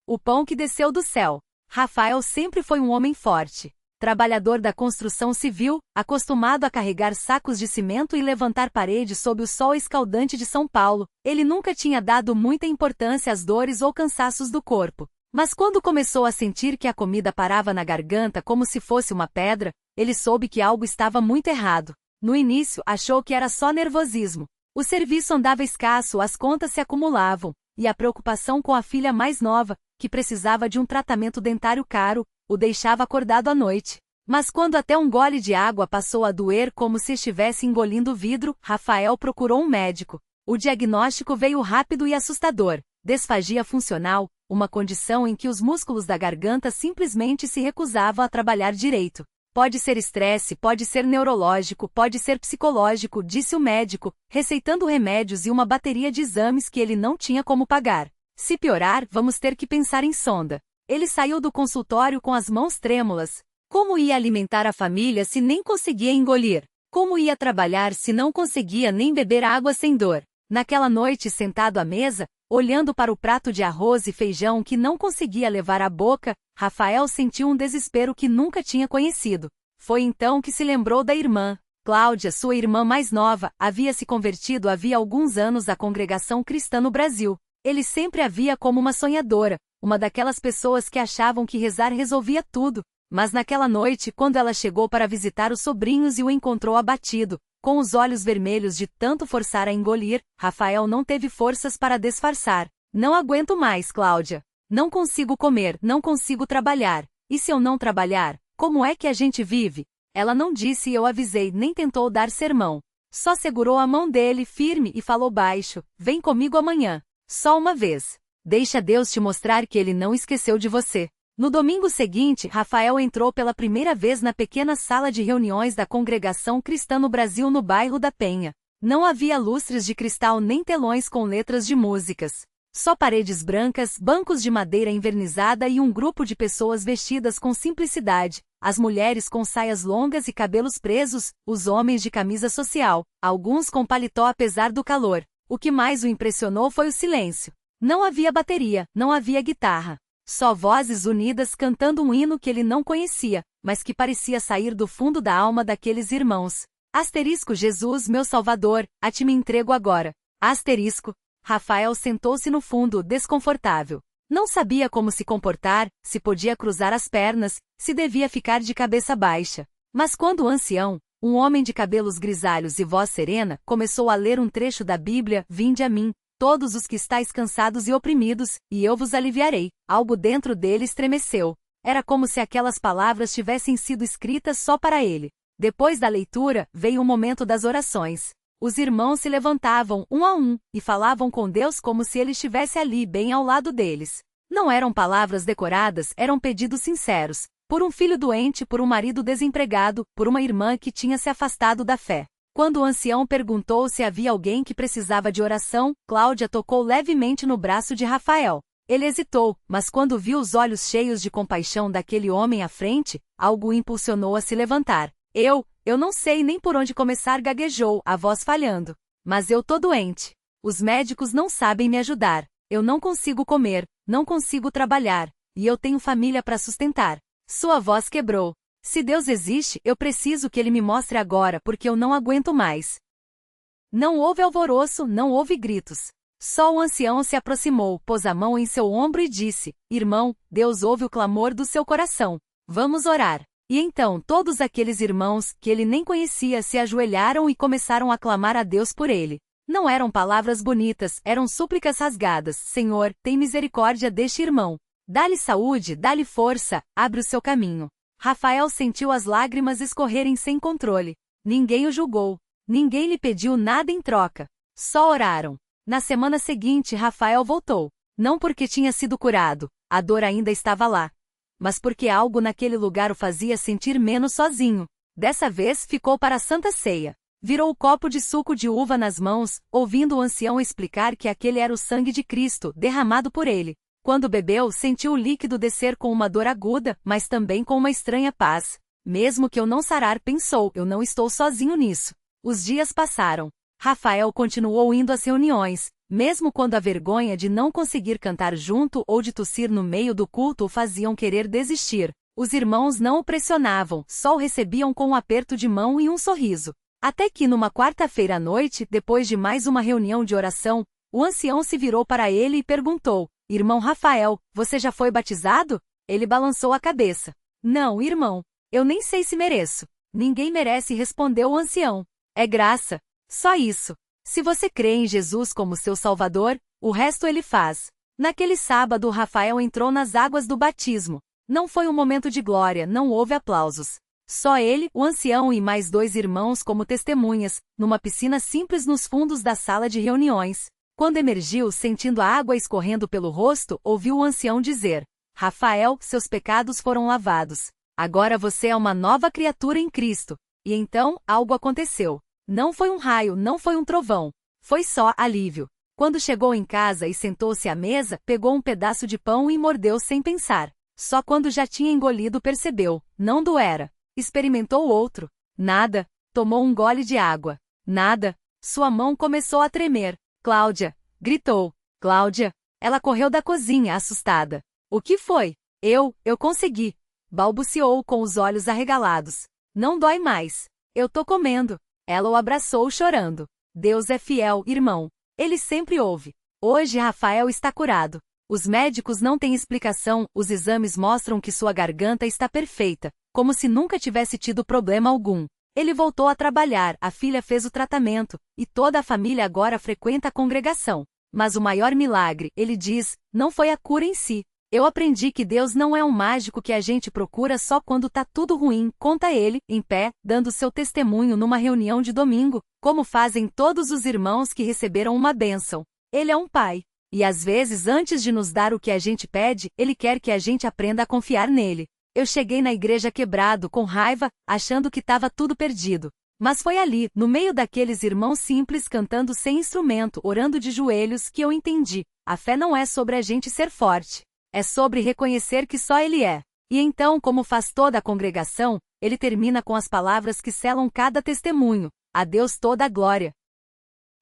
o pão que desceu do céu. Rafael sempre foi um homem forte. Trabalhador da construção civil, acostumado a carregar sacos de cimento e levantar paredes sob o sol escaldante de São Paulo, ele nunca tinha dado muita importância às dores ou cansaços do corpo. Mas quando começou a sentir que a comida parava na garganta como se fosse uma pedra, ele soube que algo estava muito errado. No início, achou que era só nervosismo. O serviço andava escasso, as contas se acumulavam, e a preocupação com a filha mais nova, que precisava de um tratamento dentário caro, o deixava acordado à noite. Mas quando até um gole de água passou a doer como se estivesse engolindo vidro, Rafael procurou um médico. O diagnóstico veio rápido e assustador. Disfagia funcional, uma condição em que os músculos da garganta simplesmente se recusavam a trabalhar direito. Pode ser estresse, pode ser neurológico, pode ser psicológico, disse o médico, receitando remédios e uma bateria de exames que ele não tinha como pagar. Se piorar, vamos ter que pensar em sonda. Ele saiu do consultório com as mãos trêmulas. Como ia alimentar a família se nem conseguia engolir? Como ia trabalhar se não conseguia nem beber água sem dor? Naquela noite, sentado à mesa, olhando para o prato de arroz e feijão que não conseguia levar à boca, Rafael sentiu um desespero que nunca tinha conhecido. Foi então que se lembrou da irmã. Cláudia, sua irmã mais nova, havia se convertido havia alguns anos à congregação cristã no Brasil. Ele sempre a via como uma sonhadora, uma daquelas pessoas que achavam que rezar resolvia tudo. Mas naquela noite, quando ela chegou para visitar os sobrinhos e o encontrou abatido, com os olhos vermelhos de tanto forçar a engolir, Rafael não teve forças para disfarçar. Não aguento mais, Cláudia. Não consigo comer, não consigo trabalhar. E se eu não trabalhar, como é que a gente vive? Ela não disse eu avisei, nem tentou dar sermão. Só segurou a mão dele firme e falou baixo, vem comigo amanhã. Só uma vez. Deixa Deus te mostrar que ele não esqueceu de você. No domingo seguinte, Rafael entrou pela primeira vez na pequena sala de reuniões da Congregação Cristã no Brasil no bairro da Penha. Não havia lustres de cristal nem telões com letras de músicas. Só paredes brancas, bancos de madeira envernizada e um grupo de pessoas vestidas com simplicidade. As mulheres com saias longas e cabelos presos, os homens de camisa social, alguns com paletó apesar do calor. O que mais o impressionou foi o silêncio. Não havia bateria, não havia guitarra. Só vozes unidas cantando um hino que ele não conhecia, mas que parecia sair do fundo da alma daqueles irmãos. Asterisco Jesus, meu Salvador, a ti me entrego agora. Asterisco. Rafael sentou-se no fundo, desconfortável. Não sabia como se comportar, se podia cruzar as pernas, se devia ficar de cabeça baixa. Mas quando o ancião, um homem de cabelos grisalhos e voz serena, começou a ler um trecho da Bíblia, vinde a mim, todos os que estáis cansados e oprimidos, e eu vos aliviarei, algo dentro dele estremeceu. Era como se aquelas palavras tivessem sido escritas só para ele. Depois da leitura, veio o momento das orações. Os irmãos se levantavam, um a um, e falavam com Deus como se ele estivesse ali bem ao lado deles. Não eram palavras decoradas, eram pedidos sinceros. Por um filho doente, por um marido desempregado, por uma irmã que tinha se afastado da fé. Quando o ancião perguntou se havia alguém que precisava de oração, Cláudia tocou levemente no braço de Rafael. Ele hesitou, mas quando viu os olhos cheios de compaixão daquele homem à frente, algo o impulsionou a se levantar. Eu não sei nem por onde começar, gaguejou, a voz falhando. Mas eu tô doente. Os médicos não sabem me ajudar. Eu não consigo comer, não consigo trabalhar, e eu tenho família para sustentar. Sua voz quebrou. Se Deus existe, eu preciso que ele me mostre agora porque eu não aguento mais. Não houve alvoroço, não houve gritos. Só o ancião se aproximou, pôs a mão em seu ombro e disse, irmão, Deus ouve o clamor do seu coração. Vamos orar. E então todos aqueles irmãos, que ele nem conhecia, se ajoelharam e começaram a clamar a Deus por ele. Não eram palavras bonitas, eram súplicas rasgadas. Senhor, tem misericórdia deste irmão. Dá-lhe saúde, dá-lhe força, abre o seu caminho. Rafael sentiu as lágrimas escorrerem sem controle. Ninguém o julgou. Ninguém lhe pediu nada em troca. Só oraram. Na semana seguinte, Rafael voltou. Não porque tinha sido curado, a dor ainda estava lá. Mas porque algo naquele lugar o fazia sentir menos sozinho. Dessa vez ficou para a Santa Ceia. Virou o copo de suco de uva nas mãos, ouvindo o ancião explicar que aquele era o sangue de Cristo, derramado por ele. Quando bebeu, sentiu o líquido descer com uma dor aguda, mas também com uma estranha paz. Mesmo que eu não sarar, pensou, eu não estou sozinho nisso. Os dias passaram. Rafael continuou indo às reuniões, Mesmo quando a vergonha de não conseguir cantar junto ou de tossir no meio do culto o faziam querer desistir, os irmãos não o pressionavam, só o recebiam com um aperto de mão e um sorriso. Até que numa quarta-feira à noite, depois de mais uma reunião de oração, o ancião se virou para ele e perguntou: Irmão Rafael, você já foi batizado? Ele balançou a cabeça. Não, irmão. Eu nem sei se mereço. Ninguém merece, respondeu o ancião. É graça. Só isso. Se você crê em Jesus como seu Salvador, o resto ele faz. Naquele sábado, Rafael entrou nas águas do batismo. Não foi um momento de glória, não houve aplausos. Só ele, o ancião e mais 2 irmãos como testemunhas, numa piscina simples nos fundos da sala de reuniões. Quando emergiu, sentindo a água escorrendo pelo rosto, ouviu o ancião dizer: Rafael, seus pecados foram lavados. Agora você é uma nova criatura em Cristo. E então, algo aconteceu. Não foi um raio, não foi um trovão. Foi só alívio. Quando chegou em casa e sentou-se à mesa, pegou um pedaço de pão e mordeu sem pensar. Só quando já tinha engolido percebeu. Não doera. Experimentou outro. Nada. Tomou um gole de água. Nada. Sua mão começou a tremer. Cláudia! Gritou. Cláudia! Ela correu da cozinha, assustada. O que foi? Eu consegui. Balbuciou com os olhos arregalados. Não dói mais. Eu tô comendo. Ela o abraçou chorando. Deus é fiel, irmão. Ele sempre ouve. Hoje Rafael está curado. Os médicos não têm explicação, os exames mostram que sua garganta está perfeita, como se nunca tivesse tido problema algum. Ele voltou a trabalhar, a filha fez o tratamento, e toda a família agora frequenta a congregação. Mas o maior milagre, ele diz, não foi a cura em si. Eu aprendi que Deus não é um mágico que a gente procura só quando tá tudo ruim, conta ele, em pé, dando seu testemunho numa reunião de domingo, como fazem todos os irmãos que receberam uma bênção. Ele é um pai. E às vezes, antes de nos dar o que a gente pede, ele quer que a gente aprenda a confiar nele. Eu cheguei na igreja quebrado, com raiva, achando que estava tudo perdido. Mas foi ali, no meio daqueles irmãos simples cantando sem instrumento, orando de joelhos, que eu entendi. A fé não é sobre a gente ser forte. É sobre reconhecer que só Ele é. E então, como faz toda a congregação, ele termina com as palavras que selam cada testemunho. A Deus toda a glória.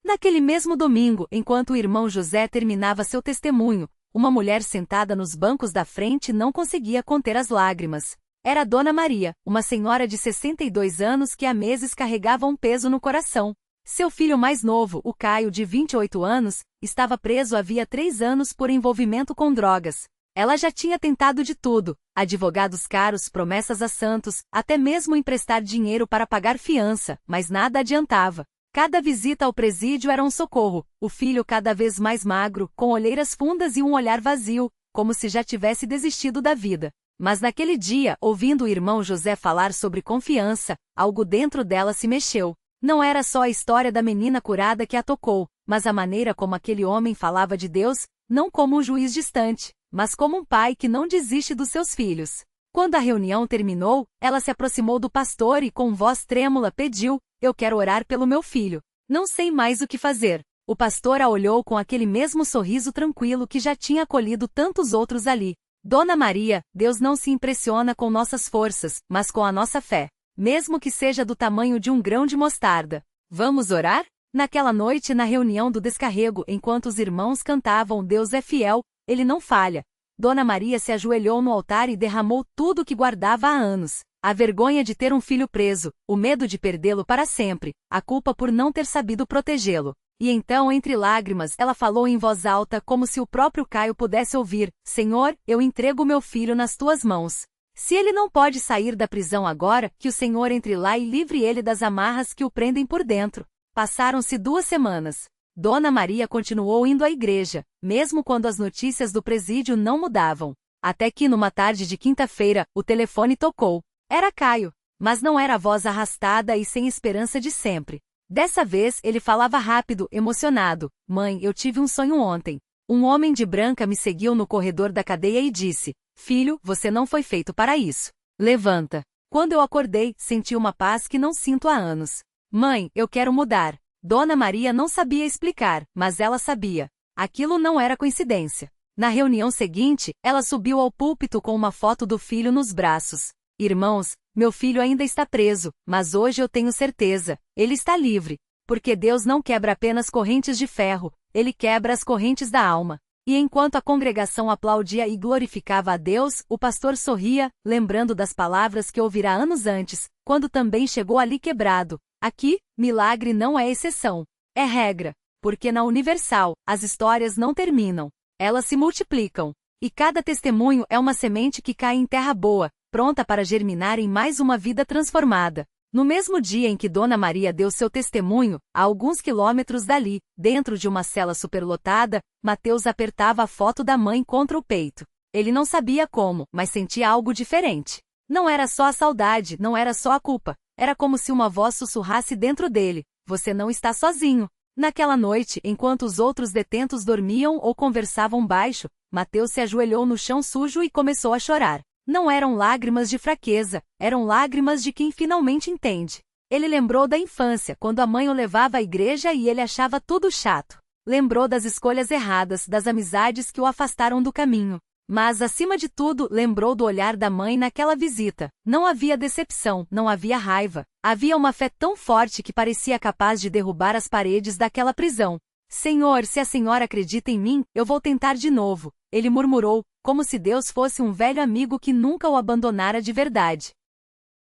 Naquele mesmo domingo, enquanto o irmão José terminava seu testemunho, uma mulher sentada nos bancos da frente não conseguia conter as lágrimas. Era Dona Maria, uma senhora de 62 anos que há meses carregava um peso no coração. Seu filho mais novo, o Caio, de 28 anos, estava preso havia 3 anos por envolvimento com drogas. Ela já tinha tentado de tudo, advogados caros, promessas a santos, até mesmo emprestar dinheiro para pagar fiança, mas nada adiantava. Cada visita ao presídio era um socorro, o filho cada vez mais magro, com olheiras fundas e um olhar vazio, como se já tivesse desistido da vida. Mas naquele dia, ouvindo o irmão José falar sobre confiança, algo dentro dela se mexeu. Não era só a história da menina curada que a tocou, mas a maneira como aquele homem falava de Deus, não como um juiz distante, mas como um pai que não desiste dos seus filhos. Quando a reunião terminou, ela se aproximou do pastor e com voz trêmula pediu: eu quero orar pelo meu filho. Não sei mais o que fazer. O pastor a olhou com aquele mesmo sorriso tranquilo que já tinha acolhido tantos outros ali. Dona Maria, Deus não se impressiona com nossas forças, mas com a nossa fé. Mesmo que seja do tamanho de um grão de mostarda. Vamos orar? Naquela noite, na reunião do descarrego, enquanto os irmãos cantavam Deus é fiel, Ele não falha. Dona Maria se ajoelhou no altar e derramou tudo o que guardava há anos. A vergonha de ter um filho preso, o medo de perdê-lo para sempre, a culpa por não ter sabido protegê-lo. E então, entre lágrimas, ela falou em voz alta como se o próprio Caio pudesse ouvir: Senhor, eu entrego meu filho nas tuas mãos. Se ele não pode sair da prisão agora, que o Senhor entre lá e livre ele das amarras que o prendem por dentro. Passaram-se 2 semanas. Dona Maria continuou indo à igreja, mesmo quando as notícias do presídio não mudavam. Até que numa tarde de quinta-feira, o telefone tocou. Era Caio, mas não era a voz arrastada e sem esperança de sempre. Dessa vez ele falava rápido, emocionado. Mãe, eu tive um sonho ontem. Um homem de branca me seguiu no corredor da cadeia e disse: Filho, você não foi feito para isso. Levanta. Quando eu acordei, senti uma paz que não sinto há anos. Mãe, eu quero mudar. Dona Maria não sabia explicar, mas ela sabia. Aquilo não era coincidência. Na reunião seguinte, ela subiu ao púlpito com uma foto do filho nos braços. Irmãos, meu filho ainda está preso, mas hoje eu tenho certeza, ele está livre. Porque Deus não quebra apenas correntes de ferro, Ele quebra as correntes da alma. E enquanto a congregação aplaudia e glorificava a Deus, o pastor sorria, lembrando das palavras que ouvira anos antes, quando também chegou ali quebrado. Aqui, milagre não é exceção, é regra. Porque na Universal, as histórias não terminam. Elas se multiplicam. E cada testemunho é uma semente que cai em terra boa, pronta para germinar em mais uma vida transformada. No mesmo dia em que Dona Maria deu seu testemunho, a alguns quilômetros dali, dentro de uma cela superlotada, Mateus apertava a foto da mãe contra o peito. Ele não sabia como, mas sentia algo diferente. Não era só a saudade, não era só a culpa. Era como se uma voz sussurrasse dentro dele: você não está sozinho. Naquela noite, enquanto os outros detentos dormiam ou conversavam baixo, Mateus se ajoelhou no chão sujo e começou a chorar. Não eram lágrimas de fraqueza, eram lágrimas de quem finalmente entende. Ele lembrou da infância, quando a mãe o levava à igreja e ele achava tudo chato. Lembrou das escolhas erradas, das amizades que o afastaram do caminho. Mas, acima de tudo, lembrou do olhar da mãe naquela visita. Não havia decepção, não havia raiva. Havia uma fé tão forte que parecia capaz de derrubar as paredes daquela prisão. Senhor, se a senhora acredita em mim, eu vou tentar de novo. Ele murmurou, como se Deus fosse um velho amigo que nunca o abandonara de verdade.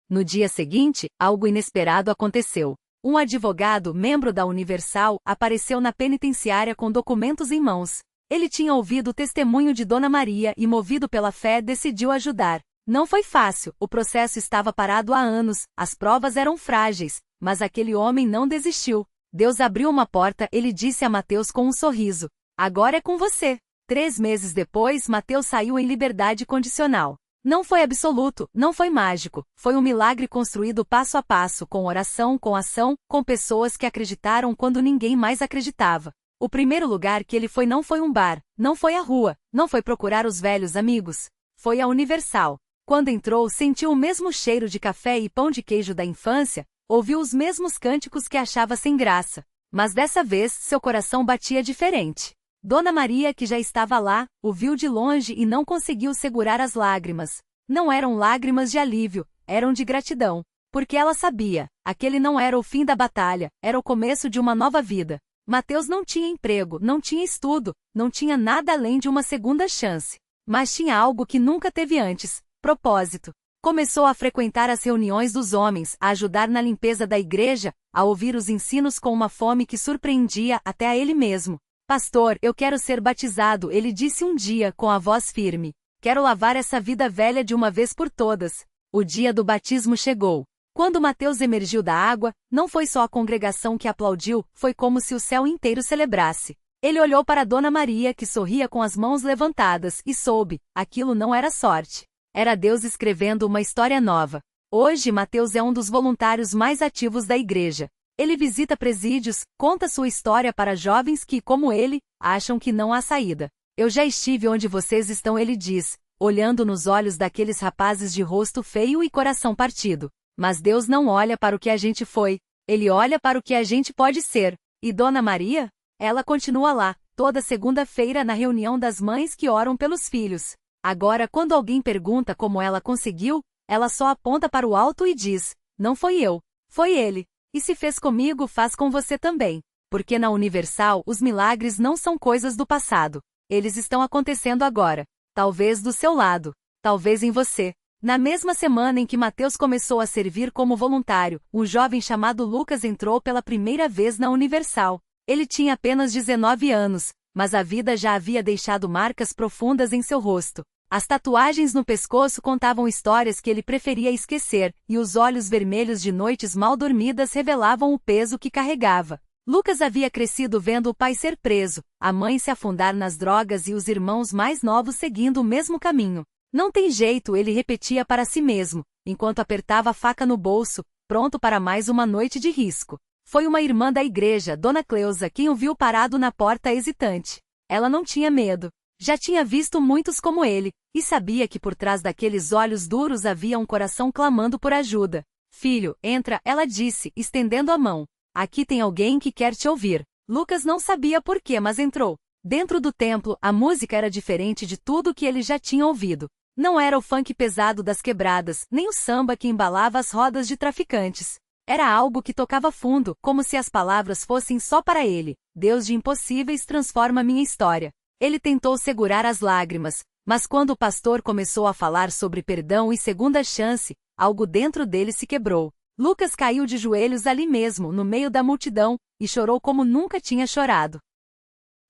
No dia seguinte, algo inesperado aconteceu. Um advogado, membro da Universal, apareceu na penitenciária com documentos em mãos. Ele tinha ouvido o testemunho de Dona Maria e, movido pela fé, decidiu ajudar. Não foi fácil, o processo estava parado há anos, as provas eram frágeis, mas aquele homem não desistiu. Deus abriu uma porta, ele disse a Mateus com um sorriso: agora é com você. 3 meses depois, Mateus saiu em liberdade condicional. Não foi absoluto, não foi mágico, foi um milagre construído passo a passo, com oração, com ação, com pessoas que acreditaram quando ninguém mais acreditava. O primeiro lugar que ele foi não foi um bar, não foi a rua, não foi procurar os velhos amigos. Foi a Universal. Quando entrou, sentiu o mesmo cheiro de café e pão de queijo da infância, ouviu os mesmos cânticos que achava sem graça. Mas dessa vez, seu coração batia diferente. Dona Maria, que já estava lá, o viu de longe e não conseguiu segurar as lágrimas. Não eram lágrimas de alívio, eram de gratidão. Porque ela sabia, aquele não era o fim da batalha, era o começo de uma nova vida. Mateus não tinha emprego, não tinha estudo, não tinha nada além de uma segunda chance. Mas tinha algo que nunca teve antes: propósito. Começou a frequentar as reuniões dos homens, a ajudar na limpeza da igreja, a ouvir os ensinos com uma fome que surpreendia até a ele mesmo. Pastor, eu quero ser batizado, ele disse um dia com a voz firme. Quero lavar essa vida velha de uma vez por todas. O dia do batismo chegou. Quando Mateus emergiu da água, não foi só a congregação que aplaudiu, foi como se o céu inteiro celebrasse. Ele olhou para Dona Maria, que sorria com as mãos levantadas, e soube, aquilo não era sorte. Era Deus escrevendo uma história nova. Hoje Mateus é um dos voluntários mais ativos da igreja. Ele visita presídios, conta sua história para jovens que, como ele, acham que não há saída. Eu já estive onde vocês estão, ele diz, olhando nos olhos daqueles rapazes de rosto feio e coração partido. Mas Deus não olha para o que a gente foi, Ele olha para o que a gente pode ser. E Dona Maria? Ela continua lá, toda segunda-feira na reunião das mães que oram pelos filhos. Agora, quando alguém pergunta como ela conseguiu, ela só aponta para o alto e diz: não foi eu, foi Ele. E se fez comigo, faz com você também. Porque na Universal, os milagres não são coisas do passado. Eles estão acontecendo agora. Talvez do seu lado. Talvez em você. Na mesma semana em que Mateus começou a servir como voluntário, um jovem chamado Lucas entrou pela primeira vez na Universal. Ele tinha apenas 19 anos, mas a vida já havia deixado marcas profundas em seu rosto. As tatuagens no pescoço contavam histórias que ele preferia esquecer, e os olhos vermelhos de noites mal dormidas revelavam o peso que carregava. Lucas havia crescido vendo o pai ser preso, a mãe se afundar nas drogas e os irmãos mais novos seguindo o mesmo caminho. Não tem jeito, ele repetia para si mesmo, enquanto apertava a faca no bolso, pronto para mais uma noite de risco. Foi uma irmã da igreja, Dona Cleusa, quem o viu parado na porta hesitante. Ela não tinha medo. Já tinha visto muitos como ele, e sabia que por trás daqueles olhos duros havia um coração clamando por ajuda. Filho, entra, ela disse, estendendo a mão. Aqui tem alguém que quer te ouvir. Lucas não sabia por quê, mas entrou. Dentro do templo, a música era diferente de tudo que ele já tinha ouvido. Não era o funk pesado das quebradas, nem o samba que embalava as rodas de traficantes. Era algo que tocava fundo, como se as palavras fossem só para ele. Deus de impossíveis transforma minha história. Ele tentou segurar as lágrimas, mas quando o pastor começou a falar sobre perdão e segunda chance, algo dentro dele se quebrou. Lucas caiu de joelhos ali mesmo, no meio da multidão, e chorou como nunca tinha chorado.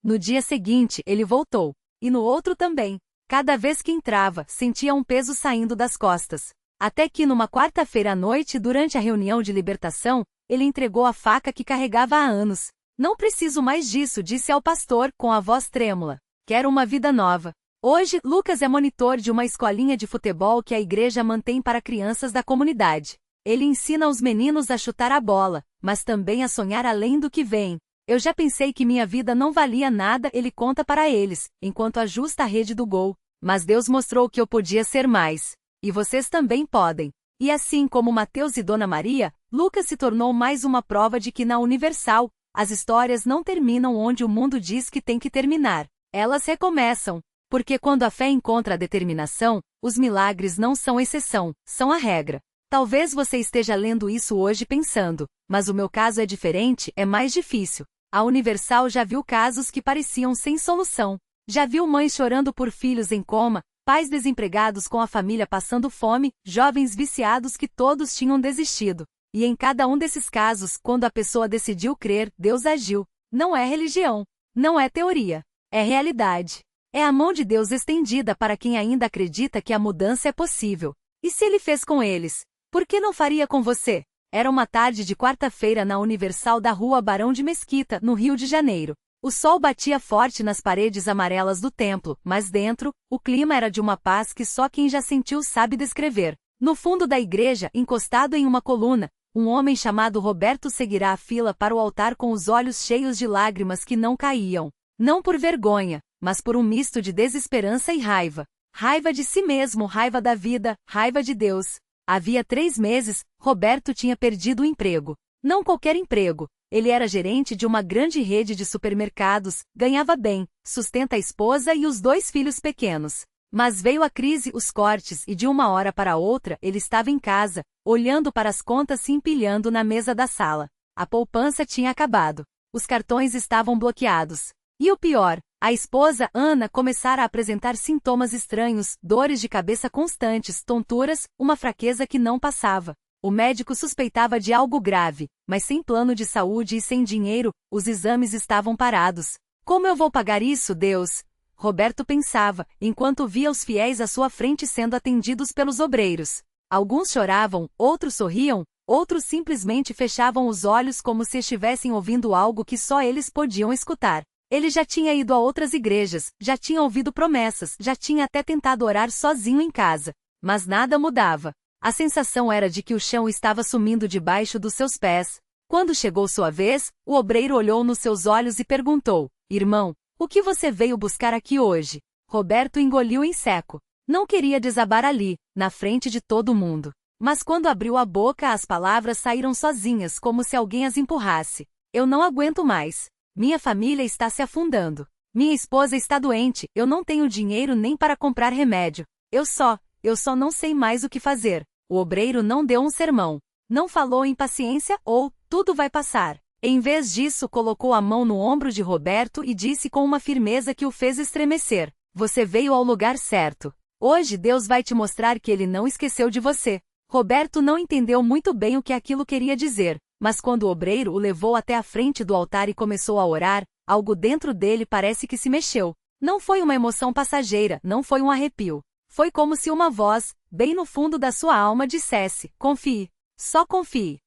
No dia seguinte, ele voltou. E no outro também. Cada vez que entrava, sentia um peso saindo das costas. Até que numa quarta-feira à noite, durante a reunião de libertação, ele entregou a faca que carregava há anos. Não preciso mais disso, disse ao pastor, com a voz trêmula. Quero uma vida nova. Hoje, Lucas é monitor de uma escolinha de futebol que a igreja mantém para crianças da comunidade. Ele ensina os meninos a chutar a bola, mas também a sonhar além do que vem. Eu já pensei que minha vida não valia nada, ele conta para eles, enquanto ajusta a rede do gol. Mas Deus mostrou que eu podia ser mais. E vocês também podem. E assim como Mateus e Dona Maria, Lucas se tornou mais uma prova de que na Universal, as histórias não terminam onde o mundo diz que tem que terminar. Elas recomeçam. Porque quando a fé encontra a determinação, os milagres não são exceção, são a regra. Talvez você esteja lendo isso hoje pensando, mas o meu caso é diferente, é mais difícil. A Universal já viu casos que pareciam sem solução. Já viu mães chorando por filhos em coma, pais desempregados com a família passando fome, jovens viciados que todos tinham desistido. E em cada um desses casos, quando a pessoa decidiu crer, Deus agiu. Não é religião. Não é teoria. É realidade. É a mão de Deus estendida para quem ainda acredita que a mudança é possível. E se ele fez com eles, por que não faria com você? Era uma tarde de quarta-feira na Universal da Rua Barão de Mesquita, no Rio de Janeiro. O sol batia forte nas paredes amarelas do templo, mas dentro, o clima era de uma paz que só quem já sentiu sabe descrever. No fundo da igreja, encostado em uma coluna, um homem chamado Roberto seguirá a fila para o altar com os olhos cheios de lágrimas que não caíam. Não por vergonha, mas por um misto de desesperança e raiva. Raiva de si mesmo, raiva da vida, raiva de Deus. Havia 3 meses, Roberto tinha perdido o emprego. Não qualquer emprego. Ele era gerente de uma grande rede de supermercados, ganhava bem, sustenta a esposa e os 2 filhos pequenos. Mas veio a crise, os cortes e de uma hora para outra ele estava em casa, olhando para as contas se empilhando na mesa da sala. A poupança tinha acabado. Os cartões estavam bloqueados. E o pior, a esposa, Ana, começara a apresentar sintomas estranhos, dores de cabeça constantes, tonturas, uma fraqueza que não passava. O médico suspeitava de algo grave, mas sem plano de saúde e sem dinheiro, os exames estavam parados. Como eu vou pagar isso, Deus? Roberto pensava, enquanto via os fiéis à sua frente sendo atendidos pelos obreiros. Alguns choravam, outros sorriam, outros simplesmente fechavam os olhos como se estivessem ouvindo algo que só eles podiam escutar. Ele já tinha ido a outras igrejas, já tinha ouvido promessas, já tinha até tentado orar sozinho em casa. Mas nada mudava. A sensação era de que o chão estava sumindo debaixo dos seus pés. Quando chegou sua vez, o obreiro olhou nos seus olhos e perguntou: "Irmão, o que você veio buscar aqui hoje?" Roberto engoliu em seco. Não queria desabar ali, na frente de todo mundo. Mas quando abriu a boca, as palavras saíram sozinhas, como se alguém as empurrasse. "Eu não aguento mais. Minha família está se afundando. Minha esposa está doente, eu não tenho dinheiro nem para comprar remédio. Eu só não sei mais o que fazer." O obreiro não deu um sermão. Não falou em paciência ou tudo vai passar. Em vez disso, colocou a mão no ombro de Roberto e disse com uma firmeza que o fez estremecer: "Você veio ao lugar certo. Hoje Deus vai te mostrar que ele não esqueceu de você." Roberto não entendeu muito bem o que aquilo queria dizer, mas quando o obreiro o levou até a frente do altar e começou a orar, algo dentro dele parece que se mexeu. Não foi uma emoção passageira, não foi um arrepio. Foi como se uma voz, bem no fundo da sua alma, dissesse: "Confie. Só confie."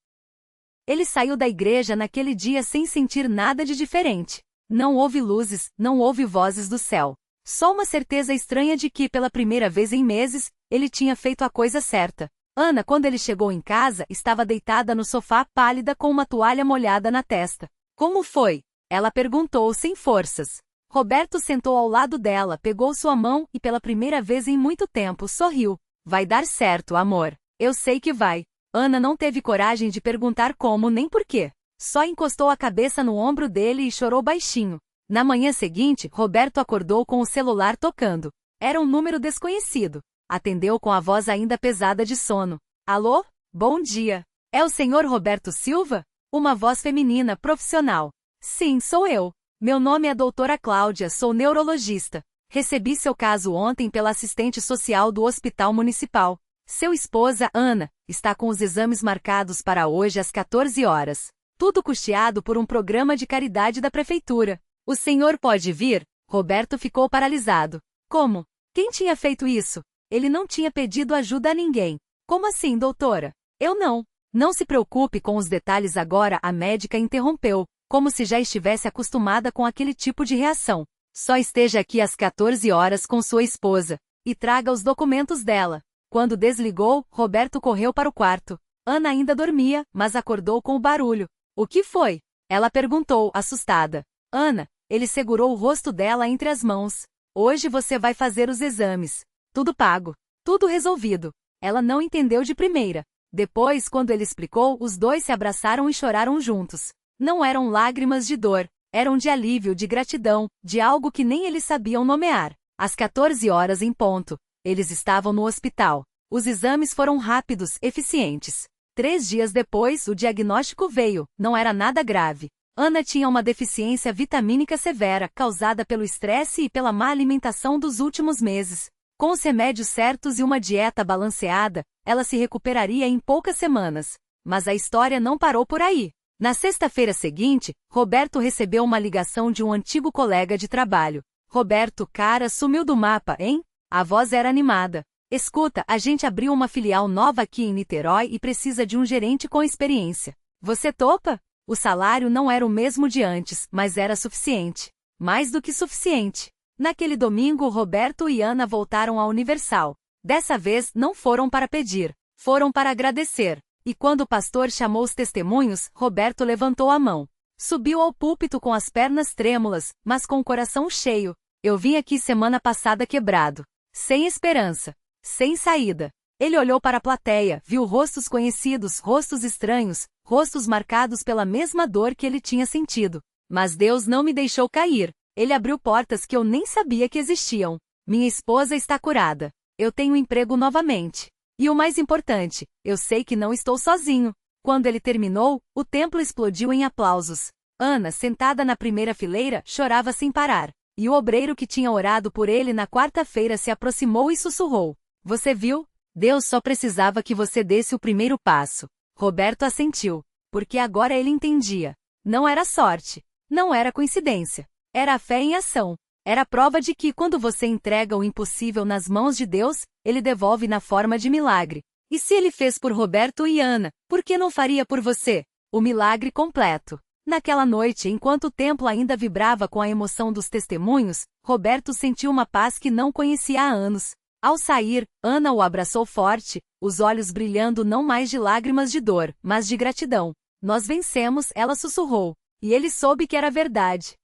Ele saiu da igreja naquele dia sem sentir nada de diferente. Não houve luzes, não houve vozes do céu. Só uma certeza estranha de que, pela primeira vez em meses, ele tinha feito a coisa certa. Ana, quando ele chegou em casa, estava deitada no sofá, pálida, com uma toalha molhada na testa. "Como foi?" ela perguntou sem forças. Roberto sentou ao lado dela, pegou sua mão e, pela primeira vez em muito tempo, sorriu. "Vai dar certo, amor. Eu sei que vai." Ana não teve coragem de perguntar como nem porquê. Só encostou a cabeça no ombro dele e chorou baixinho. Na manhã seguinte, Roberto acordou com o celular tocando. Era um número desconhecido. Atendeu com a voz ainda pesada de sono. "Alô? Bom dia. É o senhor Roberto Silva? Uma voz feminina profissional. Sim, sou eu. Meu nome é doutora Cláudia, sou neurologista. Recebi seu caso ontem pela assistente social do Hospital Municipal. Seu esposa, Ana, está com os exames marcados para hoje às 14 horas. Tudo custeado por um programa de caridade da prefeitura. O senhor pode vir? Roberto ficou paralisado. Como? Quem tinha feito isso? Ele não tinha pedido ajuda a ninguém. Como assim, doutora? Eu não. Não se preocupe com os detalhes agora, a médica interrompeu, como se já estivesse acostumada com aquele tipo de reação. Só esteja aqui às 14 horas com sua esposa. E traga os documentos dela. Quando desligou, Roberto correu para o quarto. Ana ainda dormia, mas acordou com o barulho. O que foi? Ela perguntou, assustada. Ana, ele segurou o rosto dela entre as mãos. Hoje você vai fazer os exames. Tudo pago. Tudo resolvido. Ela não entendeu de primeira. Depois, quando ele explicou, os dois se abraçaram e choraram juntos. Não eram lágrimas de dor. Eram de alívio, de gratidão, de algo que nem eles sabiam nomear. Às 14 horas em ponto. Eles estavam no hospital. Os exames foram rápidos, eficientes. 3 dias depois, o diagnóstico veio. Não era nada grave. Ana tinha uma deficiência vitamínica severa, causada pelo estresse e pela má alimentação dos últimos meses. Com os remédios certos e uma dieta balanceada, ela se recuperaria em poucas semanas. Mas a história não parou por aí. Na sexta-feira seguinte, Roberto recebeu uma ligação de um antigo colega de trabalho. Roberto, cara, sumiu do mapa, hein? A voz era animada. Escuta, a gente abriu uma filial nova aqui em Niterói e precisa de um gerente com experiência. Você topa? O salário não era o mesmo de antes, mas era suficiente. Mais do que suficiente. Naquele domingo, Roberto e Ana voltaram à Universal. Dessa vez, não foram para pedir. Foram para agradecer. E quando o pastor chamou os testemunhos, Roberto levantou a mão. Subiu ao púlpito com as pernas trêmulas, mas com o coração cheio. Eu vim aqui semana passada quebrado. Sem esperança. Sem saída. Ele olhou para a plateia, viu rostos conhecidos, rostos estranhos, rostos marcados pela mesma dor que ele tinha sentido. Mas Deus não me deixou cair. Ele abriu portas que eu nem sabia que existiam. Minha esposa está curada. Eu tenho emprego novamente. E o mais importante, eu sei que não estou sozinho. Quando ele terminou, o templo explodiu em aplausos. Ana, sentada na primeira fileira, chorava sem parar. E o obreiro que tinha orado por ele na quarta-feira se aproximou e sussurrou. Você viu? Deus só precisava que você desse o primeiro passo. Roberto assentiu, porque agora ele entendia. Não era sorte. Não era coincidência. Era a fé em ação. Era a prova de que, quando você entrega o impossível nas mãos de Deus, Ele devolve na forma de milagre. E se Ele fez por Roberto e Ana, por que não faria por você? O milagre completo. Naquela noite, enquanto o templo ainda vibrava com a emoção dos testemunhos, Roberto sentiu uma paz que não conhecia há anos. Ao sair, Ana o abraçou forte, os olhos brilhando não mais de lágrimas de dor, mas de gratidão. Nós vencemos, ela sussurrou. E ele soube que era verdade.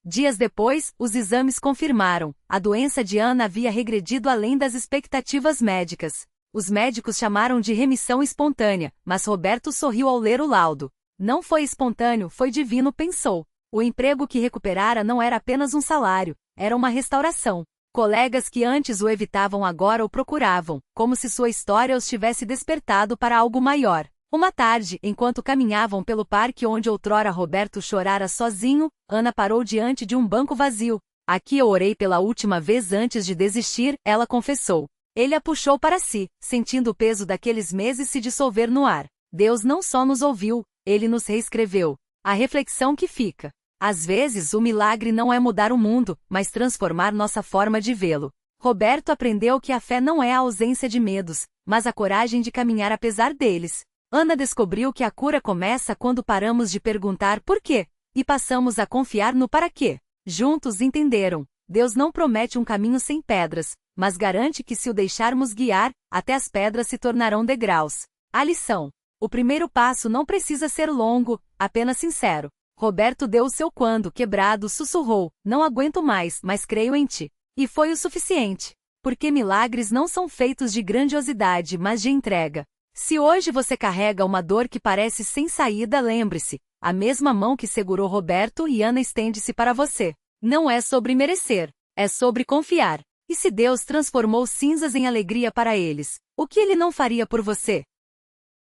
Dias depois, os exames confirmaram. A doença de Ana havia regredido além das expectativas médicas. Os médicos chamaram de remissão espontânea, mas Roberto sorriu ao ler o laudo. Não foi espontâneo, foi divino, pensou. O emprego que recuperara não era apenas um salário, era uma restauração. Colegas que antes o evitavam agora o procuravam, como se sua história os tivesse despertado para algo maior. Uma tarde, enquanto caminhavam pelo parque onde outrora Roberto chorara sozinho, Ana parou diante de um banco vazio. Aqui eu orei pela última vez antes de desistir, ela confessou. Ele a puxou para si, sentindo o peso daqueles meses se dissolver no ar. Deus não só nos ouviu, Ele nos reescreveu. A reflexão que fica. Às vezes o milagre não é mudar o mundo, mas transformar nossa forma de vê-lo. Roberto aprendeu que a fé não é a ausência de medos, mas a coragem de caminhar apesar deles. Ana descobriu que a cura começa quando paramos de perguntar por quê, e passamos a confiar no para quê. Juntos entenderam. Deus não promete um caminho sem pedras, mas garante que se o deixarmos guiar, até as pedras se tornarão degraus. A lição. O primeiro passo não precisa ser longo, apenas sincero. Roberto deu o seu quando, quebrado, sussurrou, não aguento mais, mas creio em ti. E foi o suficiente. Porque milagres não são feitos de grandiosidade, mas de entrega. Se hoje você carrega uma dor que parece sem saída, lembre-se, a mesma mão que segurou Roberto e Ana estende-se para você. Não é sobre merecer, é sobre confiar. E se Deus transformou cinzas em alegria para eles, o que Ele não faria por você?